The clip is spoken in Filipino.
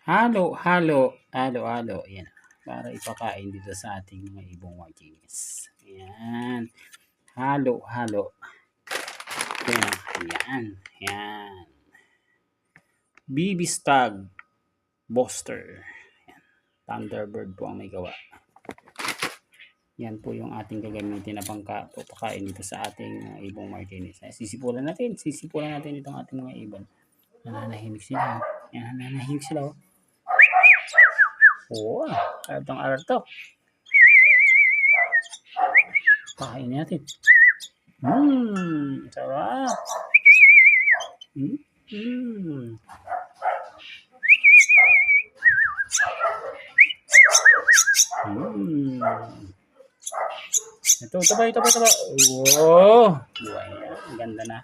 Halo, halo, halo, halo. Ayan. Para ipakain dito sa ating mga ibong Martinez. Ayan. Halo, halo. Ayan. Ayan. Ayan. BB Stag Buster. Ayan. Thunderbird po ang may gawa. Yan po yung ating gagamitin na pagkain dito sa ating ibong Martinez. Sisipulan natin itong ating mga ibon. Nananahimik sila. Yan, nananahimik sila. Oo, artong-arto. Pakain natin. Sarap. Ito. Oh, buhay na. Ang ganda na.